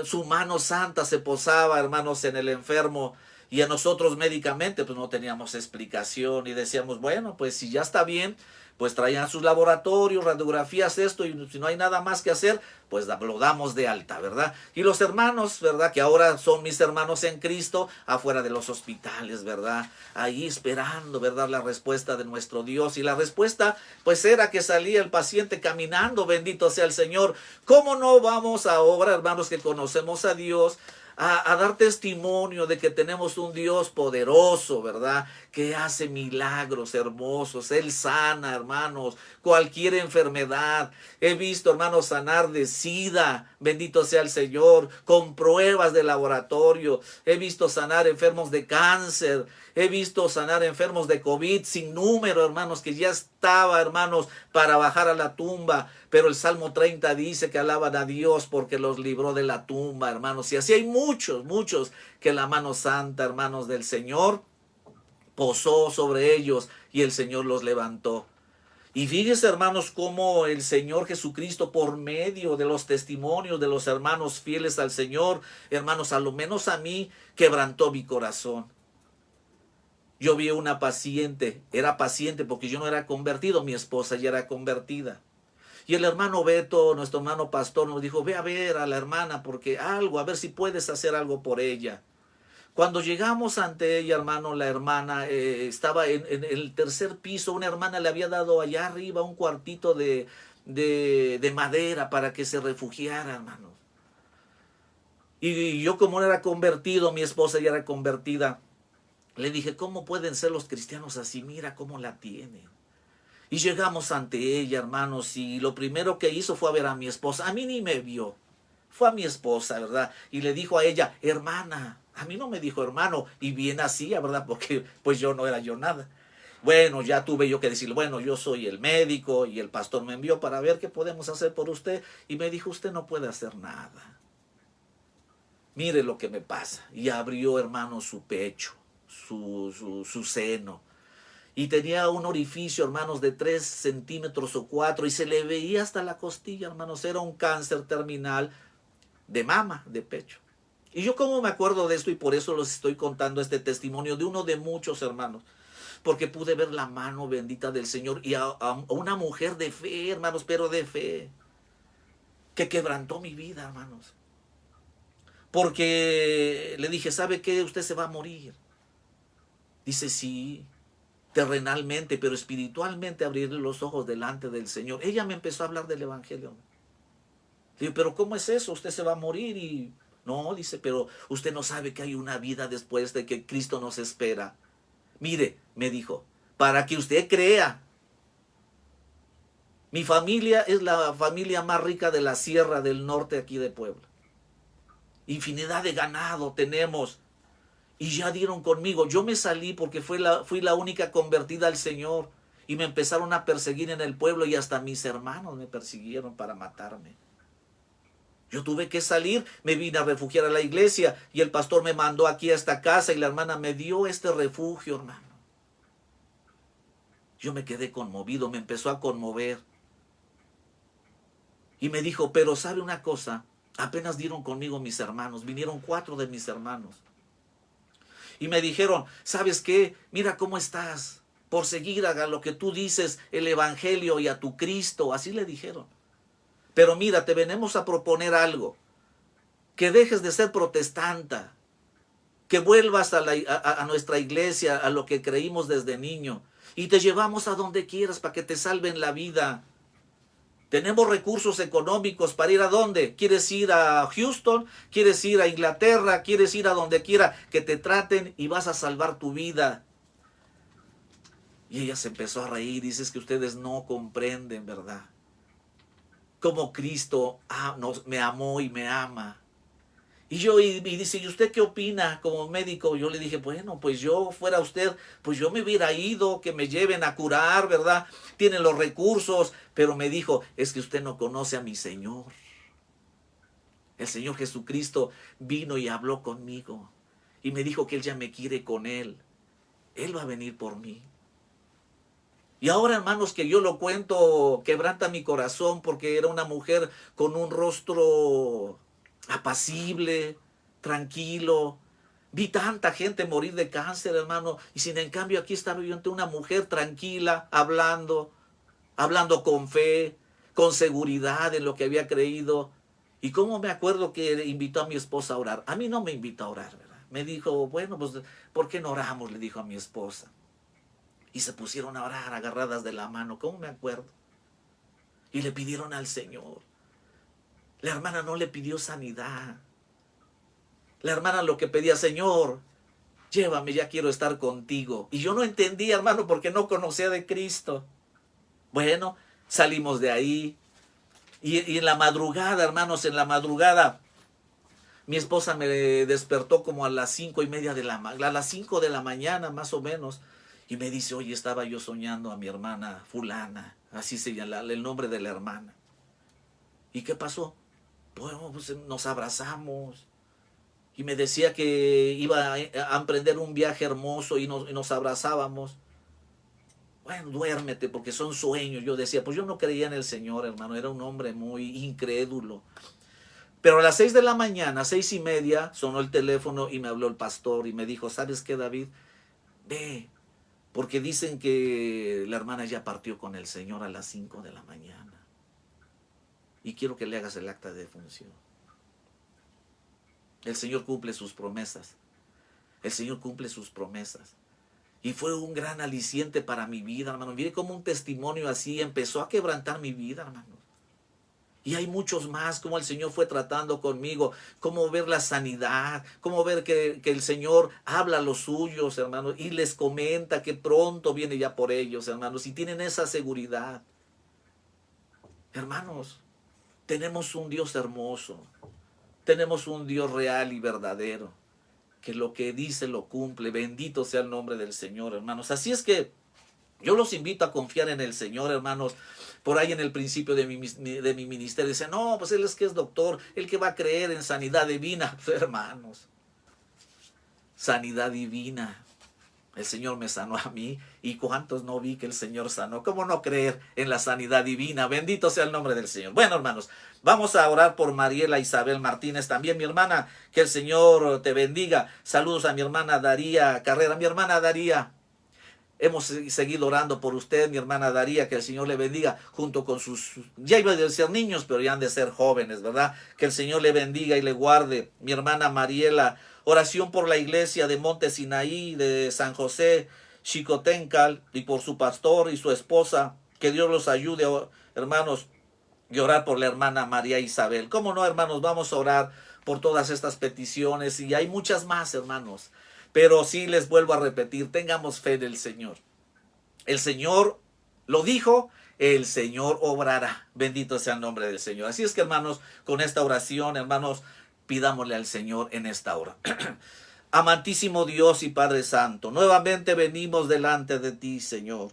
su mano santa se posaba, hermanos, en el enfermo. Y a nosotros médicamente pues no teníamos explicación y decíamos, bueno, pues si ya está bien, pues traían sus laboratorios, radiografías, esto, y si no hay nada más que hacer, pues lo damos de alta, ¿verdad? Y los hermanos, ¿verdad?, que ahora son mis hermanos en Cristo, afuera de los hospitales, ¿verdad?, ahí esperando, ¿verdad?, la respuesta de nuestro Dios. Y la respuesta, pues era que salía el paciente caminando, bendito sea el Señor. ¿Cómo no vamos ahora, hermanos, que conocemos a Dios, a dar testimonio de que tenemos un Dios poderoso, ¿verdad?, que hace milagros hermosos? Él sana, hermanos, cualquier enfermedad. He visto, hermanos, sanar de SIDA, bendito sea el Señor, con pruebas de laboratorio. He visto sanar enfermos de cáncer. He visto sanar enfermos de COVID sin número, hermanos, que ya estaba, hermanos, para bajar a la tumba. Pero el Salmo 30 dice que alaban a Dios porque los libró de la tumba, hermanos. Y así hay muchos que la mano santa, hermanos, del Señor posó sobre ellos y el Señor los levantó. Y fíjense, hermanos, cómo el Señor Jesucristo, por medio de los testimonios de los hermanos fieles al Señor, hermanos, a lo menos a mí, quebrantó mi corazón. Yo vi una paciente, era paciente porque yo no era convertido, mi esposa ya era convertida. Y el hermano Beto, nuestro hermano pastor, nos dijo, ve a ver a la hermana porque algo, a ver si puedes hacer algo por ella. Cuando llegamos ante ella, hermano, la hermana estaba en el tercer piso. Una hermana le había dado allá arriba un cuartito de madera para que se refugiara, hermano. Y yo, como no era convertido, mi esposa ya era convertida, le dije, ¿cómo pueden ser los cristianos así? Mira cómo la tienen. Y llegamos ante ella, hermanos, y lo primero que hizo fue a ver a mi esposa. A mí ni me vio. Fue a mi esposa, ¿verdad? Y le dijo a ella, hermana. A mí no me dijo hermano, y bien hacía, ¿verdad? Porque pues yo no era yo nada. Bueno, ya tuve yo que decirle, bueno, yo soy el médico y el pastor me envió para ver qué podemos hacer por usted. Y me dijo, usted no puede hacer nada. Mire lo que me pasa. Y abrió, hermano, su pecho, su seno. Y tenía un orificio, hermanos, de 3 centímetros o 4, y se le veía hasta la costilla, hermanos. Era un cáncer terminal de mama, de pecho. Y yo como me acuerdo de esto, y por eso les estoy contando este testimonio de uno de muchos, hermanos, porque pude ver la mano bendita del Señor y a una mujer de fe, hermanos, pero de fe, que quebrantó mi vida, hermanos. Porque le dije, ¿sabe qué? Usted se va a morir. Dice, sí, terrenalmente, pero espiritualmente abrirle los ojos delante del Señor. Ella me empezó a hablar del Evangelio. Le digo, pero ¿cómo es eso? Usted se va a morir y... No, dice, pero usted no sabe que hay una vida después de que Cristo nos espera. Mire, me dijo, para que usted crea Mi familia es la familia más rica de la sierra del norte aquí de Puebla. Infinidad de ganado tenemos. Y ya dieron conmigo. Yo me salí porque fui la única convertida al Señor. Y me empezaron a perseguir en el pueblo y hasta mis hermanos me persiguieron para matarme. Yo tuve que salir, me vine a refugiar a la iglesia y el pastor me mandó aquí a esta casa y la hermana me dio este refugio, hermano. Yo me quedé conmovido, me empezó a conmover. Y me dijo, pero ¿sabe una cosa? Apenas dieron conmigo mis hermanos, vinieron 4 de mis hermanos. Y me dijeron, ¿sabes qué? Mira cómo estás, por seguir a lo que tú dices, el evangelio y a tu Cristo, así le dijeron. Pero mira, te venimos a proponer algo, que dejes de ser protestanta, que vuelvas a nuestra iglesia, a lo que creímos desde niño, y te llevamos a donde quieras para que te salven la vida. Tenemos recursos económicos para ir a dónde. ¿Quieres ir a Houston? ¿Quieres ir a Inglaterra? ¿Quieres ir a donde quiera que te traten y vas a salvar tu vida? Y ella se empezó a reír. Dice, que ustedes no comprenden, ¿verdad? Cómo Cristo me amó y me ama. Y dice, ¿y usted qué opina como médico? Yo le dije, bueno, pues yo fuera usted, pues yo me hubiera ido, que me lleven a curar, ¿verdad? Tienen los recursos, pero me dijo, es que usted no conoce a mi Señor. El Señor Jesucristo vino y habló conmigo y me dijo que Él ya me quiere con Él. Él va a venir por mí. Y ahora, hermanos, que yo lo cuento, quebranta mi corazón porque era una mujer con un rostro apacible, tranquilo. Vi tanta gente morir de cáncer, hermano, y sin en cambio aquí estaba yo ante una mujer tranquila, hablando con fe, con seguridad en lo que había creído. Y cómo me acuerdo que invitó a mi esposa a orar. A mí no me invitó a orar, ¿verdad? Me dijo, bueno, pues, ¿por qué no oramos? Le dijo a mi esposa. Y se pusieron a orar agarradas de la mano, ¿cómo me acuerdo? Y le pidieron al Señor. La hermana no le pidió sanidad. La hermana lo que pedía, Señor, llévame, ya quiero estar contigo. Y yo no entendía, hermano, porque no conocía de Cristo. Bueno, salimos de ahí. Y en la madrugada, hermanos, en la madrugada, mi esposa me despertó como a las 5:30 a las 5 de la mañana, más o menos. Y me dice, oye, estaba yo soñando a mi hermana fulana. Así se llama el nombre de la hermana. ¿Y qué pasó? Bueno, pues nos abrazamos. Y me decía que iba a emprender un viaje hermoso y nos abrazábamos. Bueno, duérmete porque son sueños. Yo decía, pues yo no creía en el Señor, hermano. Era un hombre muy incrédulo. Pero a las 6 de la mañana, 6:30, sonó el teléfono y me habló el pastor y me dijo, ¿sabes qué, David? Ve, porque dicen que la hermana ya partió con el Señor a las 5 de la mañana. Y quiero que le hagas el acta de defunción. El Señor cumple sus promesas. El Señor cumple sus promesas. Y fue un gran aliciente para mi vida, hermano. Mire cómo un testimonio así empezó a quebrantar mi vida, hermano. Y hay muchos más, como el Señor fue tratando conmigo, cómo ver la sanidad, cómo ver que el Señor habla a los suyos, hermanos, y les comenta que pronto viene ya por ellos, hermanos, y tienen esa seguridad. Hermanos, tenemos un Dios hermoso, tenemos un Dios real y verdadero, que lo que dice lo cumple. Bendito sea el nombre del Señor, hermanos. Así es que yo los invito a confiar en el Señor, hermanos. Por ahí en el principio de mi ministerio dice, no, pues él es que es doctor, el que va a creer en sanidad divina. Pues, hermanos, sanidad divina. El Señor me sanó a mí. ¿Y cuántos no vi que el Señor sanó? ¿Cómo no creer en la sanidad divina? Bendito sea el nombre del Señor. Bueno, hermanos, vamos a orar por Mariela Isabel Martínez. También mi hermana, que el Señor te bendiga. Saludos a mi hermana Daría Carrera. Mi hermana Daría, hemos seguido orando por usted, mi hermana Daría, que el Señor le bendiga, junto con sus, ya iba a ser niños, pero ya han de ser jóvenes, ¿verdad? Que el Señor le bendiga y le guarde. Mi hermana Mariela, oración por la iglesia de Monte Sinaí, de San José, Xicotencal, y por su pastor y su esposa. Que Dios los ayude, hermanos, y orar por la hermana María Isabel. ¿Cómo no, hermanos? Vamos a orar por todas estas peticiones, y hay muchas más, hermanos. Pero sí les vuelvo a repetir, tengamos fe en el Señor. El Señor lo dijo el Señor obrará. Bendito sea el nombre del Señor. Así es que, hermanos, con esta oración, hermanos, pidámosle al Señor en esta hora. Amantísimo Dios y Padre Santo, nuevamente venimos delante de ti, Señor,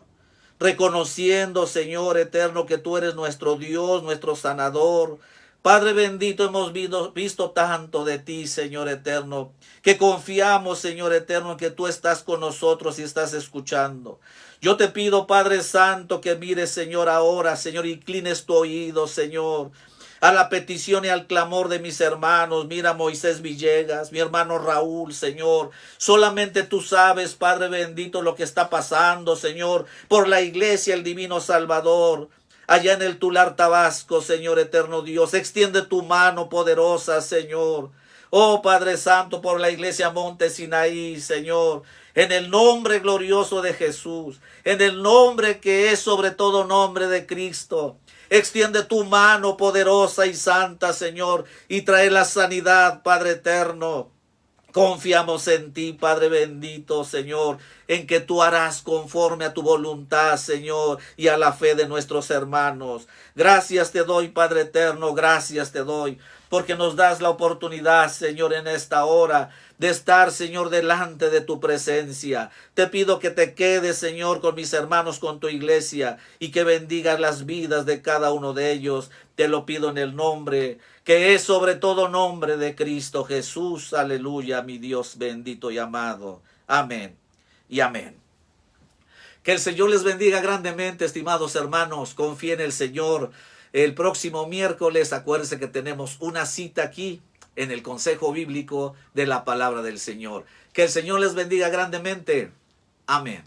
reconociendo, Señor eterno, que tú eres nuestro Dios, nuestro sanador. Padre bendito, hemos visto tanto de ti, Señor eterno, que confiamos, Señor eterno, en que tú estás con nosotros y estás escuchando. Yo te pido, Padre Santo, que mires, Señor, ahora, Señor, inclines tu oído, Señor, a la petición y al clamor de mis hermanos. Mira, Moisés Villegas, mi hermano Raúl, Señor. Solamente tú sabes, Padre bendito, lo que está pasando, Señor, por la iglesia, el divino Salvador. Allá en el Tular, Tabasco, Señor eterno Dios, extiende tu mano poderosa, Señor. Oh Padre Santo, por la iglesia Monte Sinaí, Señor, en el nombre glorioso de Jesús, en el nombre que es sobre todo nombre de Cristo. Extiende tu mano poderosa y santa, Señor, y trae la sanidad, Padre eterno. Confiamos en ti, Padre bendito, Señor, en que tú harás conforme a tu voluntad, Señor, y a la fe de nuestros hermanos. Gracias te doy, Padre eterno, gracias te doy, porque nos das la oportunidad, Señor, en esta hora de estar, Señor, delante de tu presencia. Te pido que te quedes, Señor, con mis hermanos, con tu iglesia, y que bendigas las vidas de cada uno de ellos. Te lo pido en el nombre que es sobre todo nombre de Cristo Jesús. Aleluya, mi Dios bendito y amado. Amén y amén. Que el Señor les bendiga grandemente, estimados hermanos. Confíen en el Señor. El próximo miércoles, acuérdense que tenemos una cita aquí en el Consejo Bíblico de la Palabra del Señor. Que el Señor les bendiga grandemente. Amén.